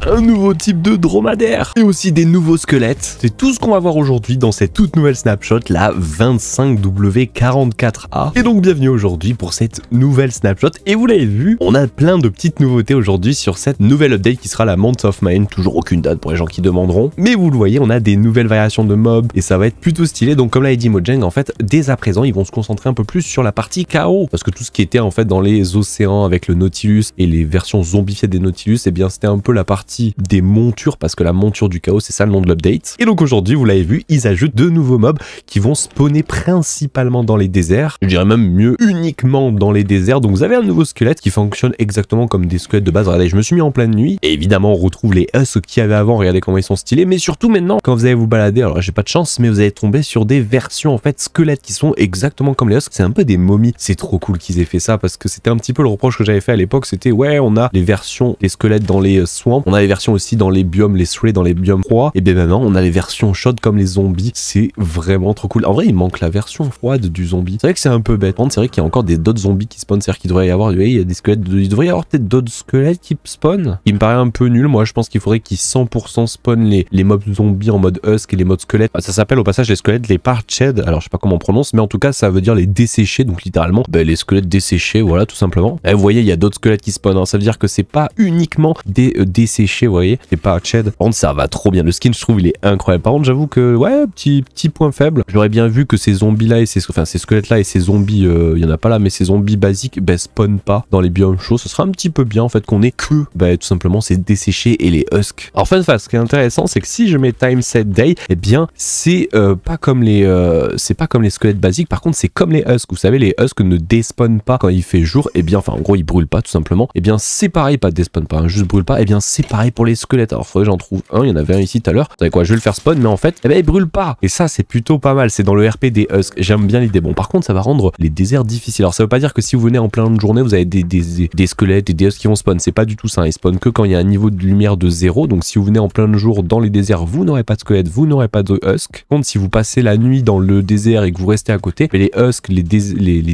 un nouveau type de dromadaire et aussi des nouveaux squelettes. C'est tout ce qu'on va voir aujourd'hui dans cette toute nouvelle snapshot, la 25W44A. Et donc bienvenue aujourd'hui pour cette nouvelle snapshot. Et vous l'avez vu, on a plein de petites nouveautés aujourd'hui sur cette nouvelle update qui sera la Month of Mine. Toujours aucune date pour les gens qui demanderont. Mais vous le voyez, on a des nouvelles variations de mobs et ça va être plutôt stylé. Donc comme l'a dit Mojang, en fait, dès à présent, ils vont se concentrer un peu plus sur la partie chaos. Parce que tout ce qui était en fait dans les océans avec le Nautilus et les versions zombifiées des Nautilus, eh bien c'était un peu la partie des montures, parce que la monture du chaos, c'est ça le nom de l'update. Et donc aujourd'hui, vous l'avez vu, ils ajoutent de nouveaux mobs qui vont spawner principalement dans les déserts. Je dirais même mieux, uniquement dans les déserts. Donc vous avez un nouveau squelette qui fonctionne exactement comme des squelettes de base. Regardez, je me suis mis en pleine nuit. Et évidemment, on retrouve les husks qu'il y avait avant. Regardez comment ils sont stylés. Mais surtout maintenant, quand vous allez vous balader, alors j'ai pas de chance, mais vous allez tomber sur des versions en fait squelettes qui sont exactement comme les husks. C'est un peu des momies. C'est trop cool qu'ils aient fait ça parce que c'était un petit peu le reproche que j'avais fait à l'époque. C'était ouais, on a les versions des squelettes dans les swamps. On a les versions aussi dans les biomes, les threads dans les biomes froids. Et bien maintenant, on a les versions chaudes comme les zombies. C'est vraiment trop cool. En vrai, il manque la version froide du zombie. C'est vrai que c'est un peu bête. C'est vrai qu'il y a encore d'autres zombies qui spawnent. C'est-à-dire qu'il devrait y avoir, il y a des squelettes. Il devrait y avoir peut-être d'autres squelettes qui spawnent. Il me paraît un peu nul. Moi, je pense qu'il faudrait qu'ils 100% spawnent les mobs zombies en mode husk et les modes squelettes. Ça s'appelle au passage les squelettes, les parched. Alors, je sais pas comment on prononce, mais en tout cas, ça veut dire les desséchés. Donc, littéralement, les squelettes desséchés, voilà, tout simplement. Et vous voyez, il y a d'autres squelettes qui spawnent. Ça veut dire que c'est pas uniquement des desséchés, vous voyez, c'est pas Ched. Par contre, ça va trop bien. Le skin, je trouve, il est incroyable. Par contre, j'avoue que, ouais, petit point faible. J'aurais bien vu que ces zombies-là et ces squelettes-là et ces zombies, il y en a pas là, mais ces zombies basiques, spawnent pas dans les biomes chauds. Ce serait un petit peu bien, en fait, qu'on ait que, tout simplement, ces desséchés et les husks. Alors, fun fact, ce qui est intéressant, c'est que si je mets time set day, eh bien, c'est pas comme les squelettes basiques. Par contre, c'est comme les husks. Vous savez, les husks ne despawnent pas quand il fait jour. Eh bien, enfin, en gros, ils brûlent pas, tout simplement. Eh bien, c'est pareil, pas despawn pas, hein, juste brûle pas. Eh bien, c'est pareil pour les squelettes. Alors, faudrait que j'en trouve un. Il y en avait un ici tout à l'heure. Vous savez quoi, je vais le faire spawn, mais en fait, il brûle pas. Et ça, c'est plutôt pas mal. C'est dans le RP des husks. J'aime bien l'idée. Bon, par contre, ça va rendre les déserts difficiles. Alors, ça veut pas dire que si vous venez en pleine journée, vous avez des squelettes et des husks qui vont spawn. C'est pas du tout ça. Ils spawnent que quand il y a un niveau de lumière de 0. Donc, si vous venez en plein jour dans les déserts, vous n'aurez pas de squelettes, vous n'aurez pas de husks. Par contre, si vous passez la nuit dans le désert et que vous restez à côté, les husks,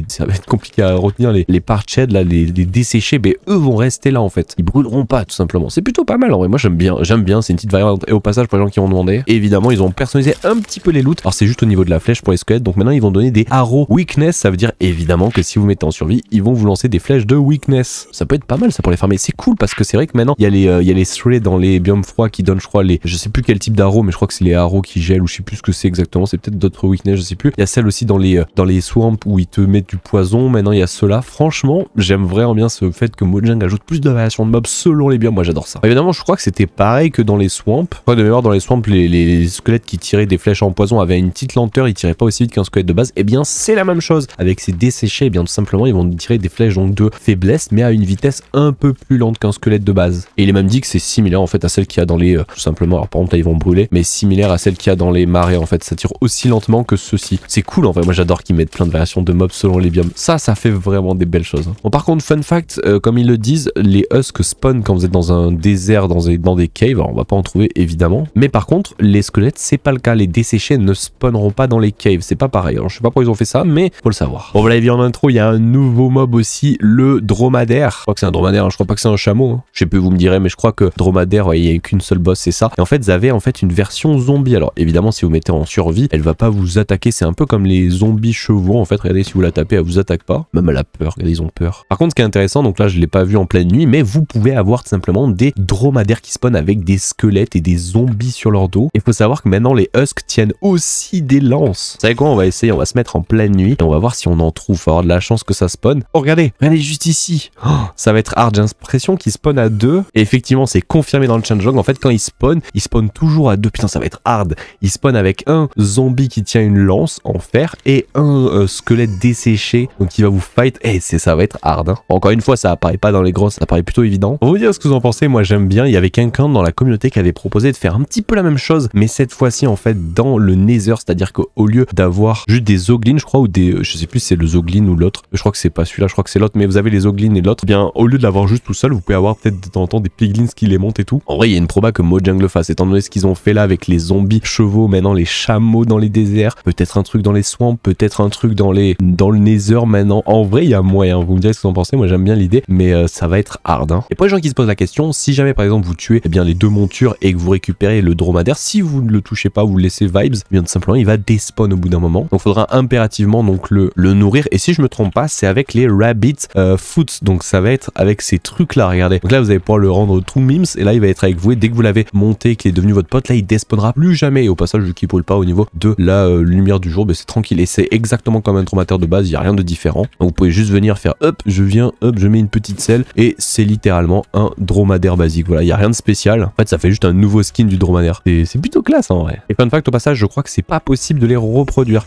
ça va être compliqué à retenir, les parched, là, les desséchés, eux vont rester là en fait. Ils brûleront pas tout simplement. C'est plutôt pas mal en vrai. Moi j'aime bien. C'est une petite variante. Et au passage, pour les gens qui ont demandé, évidemment, ils ont personnalisé un petit peu les loots. Alors c'est juste au niveau de la flèche pour les squelettes. Donc maintenant, ils vont donner des arrows weakness. Ça veut dire évidemment que si vous mettez en survie, ils vont vous lancer des flèches de weakness. Ça peut être pas mal ça pour les farmer. C'est cool parce que c'est vrai que maintenant, il y a les threads dans les biomes froids qui donnent, je crois, je sais plus quel type d'arrows, mais je crois que c'est les arrows qui gèlent ou je sais plus ce que c'est exactement. C'est peut-être d'autres weakness, je sais plus. Il y a celle aussi dans les swamps où ils te mettent du poison. Maintenant, il y a ceux-là. Franchement, j'aime vraiment bien ce fait que Mojang ajoute plus de variations de mobs selon les biomes. Moi, j'adore ça. Évidemment, je crois que c'était pareil que dans les swamps. Enfin, de mémoire, dans les swamps, les squelettes qui tiraient des flèches en poison avaient une petite lenteur. Ils tiraient pas aussi vite qu'un squelette de base. Eh bien, c'est la même chose. Avec ces desséchés, eh bien, tout simplement, ils vont tirer des flèches donc de faiblesse, mais à une vitesse un peu plus lente qu'un squelette de base. Et il est même dit que c'est similaire en fait à celle qu'il y a dans les, tout simplement. Alors, par contre, là, ils vont brûler, mais similaire à celle qu'il y a dans les marais. En fait, ça tire aussi lentement que ceux-ci. C'est cool en fait. Moi, j'adore qu'ils mettent plein de variations de mobs selon les biomes. Ça fait vraiment des belles choses. Bon, par contre, fun fact, comme ils le disent, les husks spawn quand vous êtes dans un désert, dans des caves. Alors, on va pas en trouver évidemment. Mais par contre, les squelettes, c'est pas le cas. Les desséchés ne spawneront pas dans les caves. C'est pas pareil. Alors, je sais pas pourquoi ils ont fait ça, mais faut le savoir. Bon, vous l'avez vu en intro, il y a un nouveau mob aussi, le dromadaire. Je crois que c'est un dromadaire. Hein. Je crois pas que c'est un chameau. Hein. Je sais plus, vous me direz, mais je crois que dromadaire, ouais, il y a qu'une seule boss, c'est ça. Et en fait, vous avez en fait une version zombie. Alors, évidemment, si vous mettez en survie, elle va pas vous attaquer. C'est un peu comme les zombies chevaux. En fait, regardez, si vous la tapez, elle vous attaque pas. Même elle a peur. Regardez, ils ont peur. Par contre, ce qui est intéressant, donc là, je l'ai pas vu en pleine nuit, mais vous pouvez avoir tout simplement des dromadaires qui spawnent avec des squelettes et des zombies sur leur dos. Il faut savoir que maintenant, les husks tiennent aussi des lances. Vous savez quoi? On va essayer. On va se mettre en pleine nuit et on va voir si on en trouve. Faut avoir de la chance que ça spawn. Oh, regardez juste ici. Oh, ça va être hard. J'ai l'impression qu'ils spawnent à 2. Et effectivement, c'est confirmé dans le changelog. En fait, quand ils spawnent toujours à 2. Putain, ça va être hard. Ils spawnent avec un zombie qui tient une lance en fer et un squelette desséché. Donc, il va vous fight. Et ça va être hard. Hein. Encore une fois, ça apparaît pas dans les grosses. Ça apparaît plutôt évident. On va vous dire ce que vous en pensez. Moi, j'aime bien. Il y avait quelqu'un dans la communauté qui avait proposé de faire un petit peu la même chose. Mais cette fois-ci, en fait, dans le Nether. C'est-à-dire qu'au lieu d'avoir juste des zoglins, je crois, ou des. Je sais plus si c'est le zoglin ou l'autre. Je crois que c'est pas celui-là. Je crois que c'est l'autre. Mais vous avez les zoglins et l'autre. Bien, au lieu de l'avoir juste tout seul, vous pouvez avoir peut-être de temps en temps des piglins qui les montent et tout. En vrai, il y a une proba que Mojang le fasse. Étant donné ce qu'ils ont fait là avec les zombies chevaux, maintenant les chameaux dans les déserts, peut-être un truc dans les swamps, peut-être un truc dans le Nether maintenant. En vrai, il y a moyen. Vous me direz ce que vous en pensez. Moi, j'aime bien l'idée, mais ça va être hard. Hein. Et pour les gens qui se posent la question, si jamais par par exemple vous tuez eh bien les 2 montures et que vous récupérez le dromadaire, si vous ne le touchez pas, vous le laissez vibes, eh bien tout simplement il va despawn au bout d'un moment. Donc il faudra impérativement donc le nourrir. Et si je me trompe pas, c'est avec les rabbit foot. Donc ça va être avec ces trucs là, regardez. Donc là vous allez pouvoir le rendre tout mims et là il va être avec vous. Et dès que vous l'avez monté, qu'il est devenu votre pote, là il despawnera plus jamais. Et au passage, vu qu'il brûle pas au niveau de la lumière du jour, ben, c'est tranquille. Et c'est exactement comme un dromadaire de base, il n'y a rien de différent. Donc vous pouvez juste venir faire hop, je viens, hop, je mets une petite selle et c'est littéralement un dromadaire basique. Voilà, il n'y a rien de spécial. En fait, ça fait juste un nouveau skin du dromadaire. C'est plutôt classe en vrai. Et fun fact au passage, je crois que c'est pas possible de les reproduire.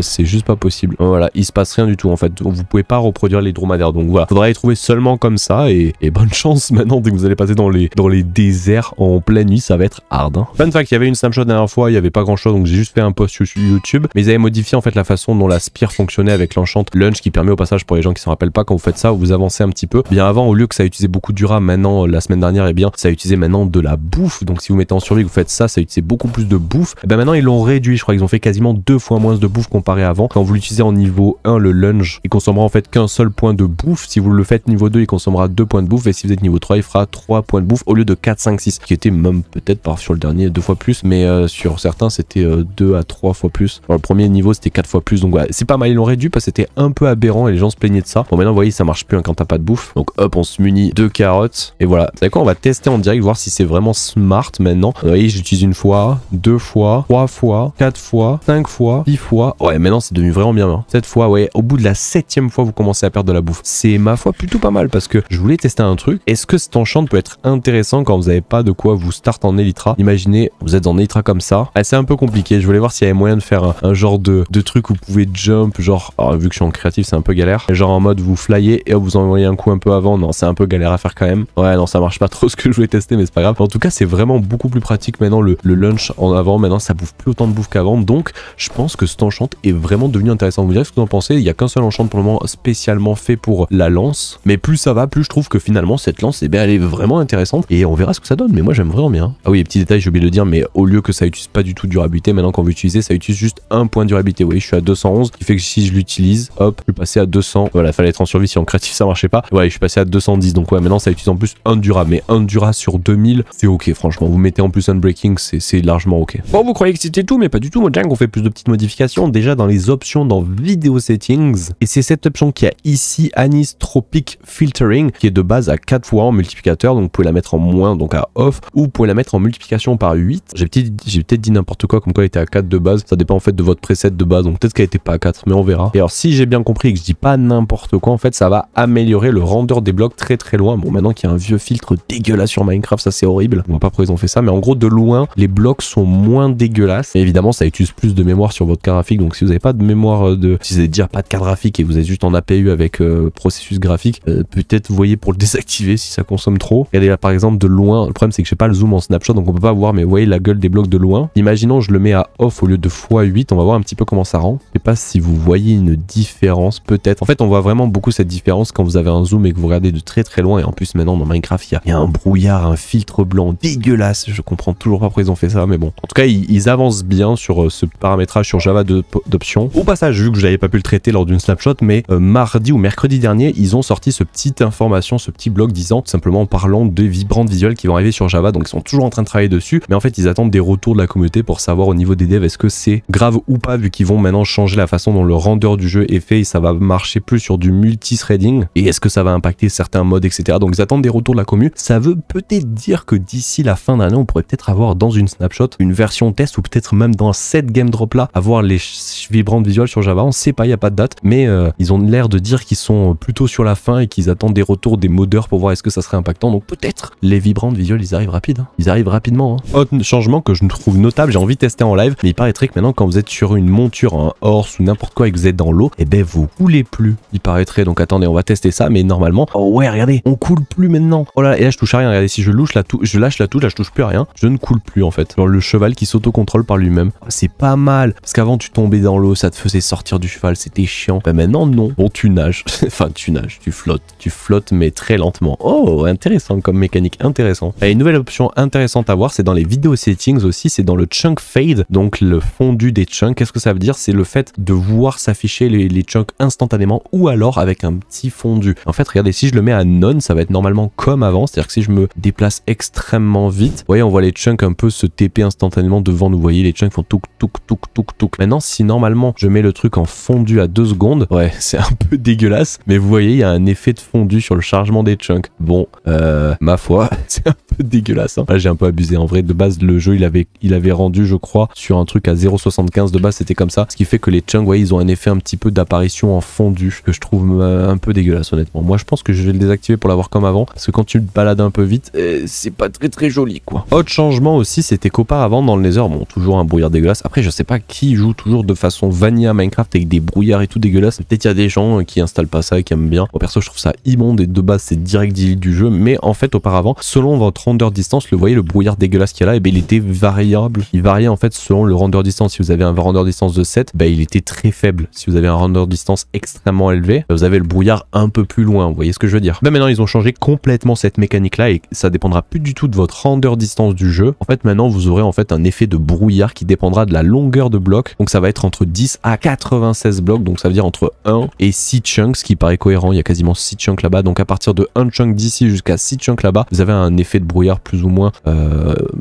C'est juste pas possible. Voilà, il se passe rien du tout en fait. Vous pouvez pas reproduire les dromadaires. Donc voilà, faudra les trouver seulement comme ça et bonne chance maintenant dès que vous allez passer dans les déserts en pleine nuit, ça va être hard. Hein. Fun fact, il y avait une snapshot la dernière fois, il y avait pas grand chose donc j'ai juste fait un post sur YouTube, mais ils avaient modifié en fait la façon dont la spire fonctionnait avec l'enchant lunch qui permet au passage pour les gens qui s'en rappellent pas, quand vous faites ça, vous avancez un petit peu. Bien avant, au lieu que ça utilisait beaucoup d'ura, maintenant la semaine dernière, et bien ça utilisait maintenant de la bouffe. Donc si vous mettez en survie, vous faites ça utilisait beaucoup plus de bouffe. Et ben maintenant ils l'ont réduit, je crois qu'ils ont fait quasiment 2 fois moins de bouffe comparé avant. Quand vous l'utilisez en niveau 1, le lunge, il consommera en fait qu'un seul point de bouffe. Si vous le faites niveau 2, il consommera 2 points de bouffe. Et si vous êtes niveau 3, il fera 3 points de bouffe au lieu de 4, 5, 6. Qui était même peut-être sur le dernier 2 fois plus. Mais sur certains, c'était 2 à 3 fois plus. Dans le premier niveau, c'était 4 fois plus. Donc voilà, c'est pas mal. Ils l'ont réduit parce que c'était un peu aberrant et les gens se plaignaient de ça. Bon, maintenant, vous voyez, ça marche plus hein, quand t'as pas de bouffe. Donc hop, on se munit de carottes. Et voilà. Vous savez quoi, on va tester en direct, voir si c'est vraiment smart maintenant. Vous voyez, j'utilise une fois, 2 fois, 3 fois, 4 fois, 5 fois, 10 fois. Ouais, maintenant, c'est devenu vraiment bien. Hein. 7 fois, ouais. Au bout de la 7e fois, vous commencez à perdre de la bouffe. C'est ma foi plutôt pas mal parce que je voulais tester un truc. Est-ce que cet enchant peut être intéressant quand vous n'avez pas de quoi vous start en Elytra? Imaginez, vous êtes en Elytra comme ça. Ah, c'est un peu compliqué. Je voulais voir s'il y avait moyen de faire un genre de truc où vous pouvez jump, genre, alors, vu que je suis en créatif, c'est un peu galère. Genre en mode vous flyez et vous envoyez un coup un peu avant. Non, c'est un peu galère à faire quand même. Ouais, non, ça marche pas trop ce que je voulais tester, mais c'est pas grave. En tout cas, c'est vraiment beaucoup plus pratique maintenant le lunch en avant. Maintenant, ça bouffe plus autant de bouffe qu'avant. Donc, je pense que cet enchant est vraiment devenu intéressant. Vous me direz ce que vous en pensez. Il y a qu'un seul enchant pour le moment spécialement fait pour la lance. Mais plus ça va, plus je trouve que finalement, cette lance, eh bien, elle est vraiment intéressante. Et on verra ce que ça donne. Mais moi, j'aime vraiment bien. Ah oui, petit détail, j'ai oublié de le dire, mais au lieu que ça utilise pas du tout durabilité, maintenant quand vous l'utilisez, ça utilise juste un point de durabilité. Vous voyez, je suis à 211, qui fait que si je l'utilise, hop, je suis passé à 200. Voilà, fallait être en survie, si en créatif ça marchait pas. Ouais, je suis passé à 210. Donc ouais, maintenant ça utilise en plus un dura. Mais un dura sur 2000, c'est ok, franchement. Vous mettez en plus unbreaking, c'est largement ok. Bon, vous croyez que c'était tout, mais pas du tout. Moi, Mojang, on fait plus de petites modifications déjà dans les options dans vidéo settings. Et c'est cette option qui a ici Anisotropic Filtering, qui est de base à 4 fois en multiplicateur. Donc vous pouvez la mettre en moins, donc à off, ou vous pouvez la mettre en multiplication par 8. J'ai peut-être dit n'importe quoi, comme quoi elle était à 4 de base. Ça dépend en fait de votre preset de base. Donc peut-être qu'elle était pas à 4, mais on verra. Et alors si j'ai bien compris et que je dis pas n'importe quoi, en fait ça va améliorer le render des blocs très très loin. Bon, maintenant qu'il y a un vieux filtre dégueulasse sur Minecraft, ça c'est horrible. On voit pas pourquoi ils ont fait ça, mais en gros de loin, les blocs sont moins dégueulasses. Et évidemment, ça utilise plus de mémoire sur votre carte graphique. Donc si vous n'avez pas de mémoire si vous avez déjà pas de carte graphique et vous êtes juste en APU avec processus graphique, peut-être vous voyez pour le désactiver si ça consomme trop. Regardez là par exemple de loin, le problème c'est que j'ai pas le zoom en snapshot, donc on peut pas voir, mais vous voyez la gueule des blocs de loin. Imaginons je le mets à off au lieu de x8, on va voir un petit peu comment ça rend. Je sais pas si vous voyez une différence, peut-être. En fait, on voit vraiment beaucoup cette différence quand vous avez un zoom et que vous regardez de très très loin. Et en plus maintenant dans Minecraft, il y a un brouillard, un filtre blanc dégueulasse. Je comprends toujours pas pourquoi ils ont fait ça, mais bon. En tout cas, ils avancent bien sur ce paramétrage sur Java d'options. Au passage, vu que je n'avais pas pu le traiter lors d'une snapshot, mais mardi ou mercredi dernier, ils ont sorti ce petite information, ce petit blog disant tout simplement en parlant des vibrantes visuelles qui vont arriver sur Java. Donc ils sont toujours en train de travailler dessus, mais en fait ils attendent des retours de la communauté pour savoir au niveau des devs est-ce que c'est grave ou pas, vu qu'ils vont maintenant changer la façon dont le render du jeu est fait et ça va marcher plus sur du multi-threading, et est-ce que ça va impacter certains modes, etc. Donc ils attendent des retours de la commu. Ça veut peut-être dire que d'ici la fin d'année, on pourrait peut-être avoir dans une snapshot une version test, ou peut-être même dans cette game drop là avoir les vibrantes visuelles sur Java. On sait pas, il n'y a pas de date, mais ils ont l'air de dire qu'ils sont plutôt sur la fin et qu'ils attendent des retours des modeurs pour voir est-ce que ça serait impactant. Donc peut-être les vibrantes visuelles, ils arrivent rapide, hein. Ils arrivent rapidement, hein. Autre changement que je trouve notable, j'ai envie de tester en live, mais il paraîtrait que maintenant quand vous êtes sur une monture, un horse ou n'importe quoi et que vous êtes dans l'eau, et ben vous coulez plus, il paraîtrait. Donc attendez, on va tester ça, mais normalement, oh ouais, regardez, on coule plus maintenant. Oh là, et là je touche à rien, regardez, si je lâche la touche, là je touche plus à rien, je ne coule plus en fait. Genre le cheval qui s'auto-contrôle par lui-même. Oh, c'est pas mal, parce qu'avant tu tombais dans l'eau, ça te faisait sortir du cheval, c'était chiant. Ben maintenant non, bon tu nages, enfin tu nages, tu flottes mais très lentement. Oh, intéressant comme mécanique, intéressant. Et une nouvelle option intéressante à voir, c'est dans les vidéo settings aussi, c'est dans le chunk fade, donc le fondu des chunks. Qu'est-ce que ça veut dire? C'est le fait de voir s'afficher les chunks instantanément ou alors avec un petit fondu. En fait, regardez, si je le mets à none, ça va être normalement comme avant, c'est-à-dire que si je me déplace extrêmement vite. Vous voyez, on voit les chunks un peu se TP instantanément devant nous. Vous voyez, les chunks font touk touk touk touk touk. Maintenant, si normalement je mets le truc en fondu à 2 secondes, ouais, c'est un peu dégueulasse, mais vous voyez, il y a un effet de fondu sur le chargement des chunks. Bon, ma foi, c'est un peu dégueulasse. Hein. Là, j'ai un peu abusé. En vrai, de base, le jeu, il avait rendu, je crois, sur un truc à 0,75 de base, c'était comme ça. Ce qui fait que les chunks, vous voyez, ils ont un effet un petit peu d'apparition en fondu, que je trouve un peu dégueulasse, honnêtement. Moi, je pense que je vais le désactiver pour l'avoir comme avant, parce que quand tu te balades un peu vite, c'est pas très joli, quoi. Autre changement aussi, c'était qu'auparavant, dans le Nether, bon, toujours un brouillard dégueulasse. Après, je sais pas qui joue toujours de façon vanilla à Minecraft avec des brouillards et tout dégueulasse. Peut-être il y a des gens qui installent pas ça et qui aiment bien. Moi, perso, je trouve ça immonde et de base, c'est direct delete du jeu. Mais en fait, auparavant, selon votre render distance, vous voyez, le brouillard dégueulasse qu'il y a là, et ben, il était variable. Il variait en fait selon le render distance. Si vous avez un render distance de 7, ben, il était très faible. Si vous avez un render distance extrêmement élevé, vous avez le brouillard un peu plus loin. Vous voyez ce que je veux dire? Ben, maintenant, ils ont changé complètement cette mécanique-là et ça dépendra plus du tout de votre render distance du jeu. En fait, maintenant, vous aurez en fait un effet de brouillard qui dépendra de la longueur de bloc. Donc, ça va être entre 10 à 96 blocs. Donc, ça veut dire entre 1 et 6 chunks, ce qui paraît cohérent. Il y a quasiment 6 chunks là-bas. Donc, à partir de 1 chunk d'ici jusqu'à 6 chunks là-bas, vous avez un effet de brouillard plus ou moins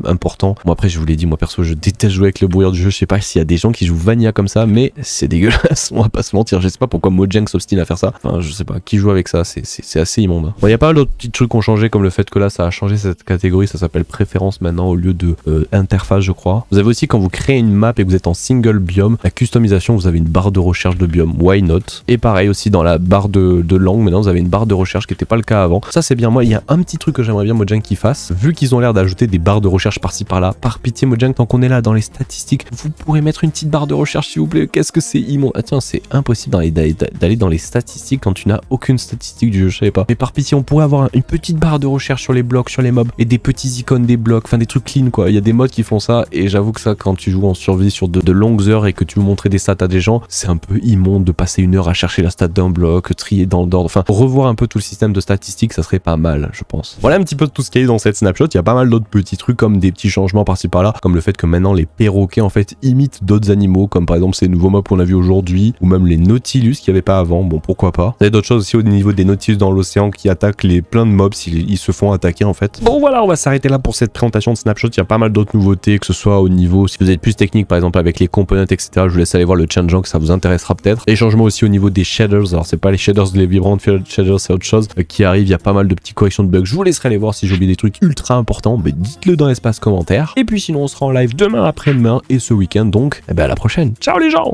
important. Bon, après, je vous l'ai dit, moi perso, je déteste jouer avec le brouillard du jeu. Je sais pas s'il y a des gens qui jouent vanilla comme ça, mais c'est dégueulasse. On va pas se mentir. Je sais pas pourquoi Mojang s'obstine à faire ça. Enfin, je sais pas qui joue avec ça. C'est assez immonde. Bon, il y a pas mal d'autres petits trucs qui ont changé, comme le fait que là, ça a changé cette catégorie. Ça s'appelle préférence maintenant au lieu de interface, je crois. Vous avez aussi, quand vous créez une map et que vous êtes en single biome, la customisation, vous avez une barre de recherche de biome. Why not? Et pareil aussi dans la barre de langue. Maintenant, vous avez une barre de recherche qui n'était pas le cas avant. Ça, c'est bien. Moi, il y a un petit truc que j'aimerais bien Mojang qui fasse. Vu qu'ils ont l'air d'ajouter des barres de recherche par-ci par-là, par pitié Mojang, tant qu'on est là dans les statistiques, vous pourrez mettre une petite barre de recherche s'il vous plaît. Qu'est-ce que c'est immonde? Ah tiens, c'est impossible d'aller dans les statistiques quand tu n'as aucune statistique du jeu, je savais pas. Mais par pitié, on pourrait avoir une petite barre de recherche sur les blocs, sur les mobs et des petits icônes des blocs, enfin des trucs clean quoi. Il y a des mods qui font ça et j'avoue que ça, quand tu joues en survie sur de longues heures et que tu veux montrer des stats à des gens, c'est un peu immonde de passer une heure à chercher la stat d'un bloc, trier dans l'ordre, enfin revoir un peu tout le système de statistiques, ça serait pas mal, je pense. Voilà un petit peu tout ce qu'il y a eu dans cette snapshot. Il y a pas mal d'autres petits trucs comme des petits changements par-ci par-là, comme le fait que maintenant les perroquets en fait imitent d'autres animaux, comme par exemple ces nouveaux mobs qu'on a vu aujourd'hui, ou même les nautilus qu'il n'y avait pas avant. Bon, pourquoi pas. Vous avez d'autres choses aussi au niveau des nautilus dans l'océan qui attaquent plein de mobs s'ils se font attaquer en fait. Bon voilà, on va s'arrêter là pour cette présentation de snapshot. Il y a pas mal d'autres nouveautés, que ce soit au niveau, si vous êtes plus technique par exemple avec les components etc, je vous laisse aller voir le changeant que ça vous intéressera peut-être. Les changements aussi au niveau des shaders, alors c'est pas les shaders les vibrantes shaders, c'est autre chose qui arrive. Il y a pas mal de petites corrections de bugs, je vous laisserai aller voir si j'ai oublié des trucs ultra importants, mais dites-le dans l'espace commentaire. Et puis sinon on sera en live demain après-demain et ce week-end, donc à la prochaine. Ciao les gens.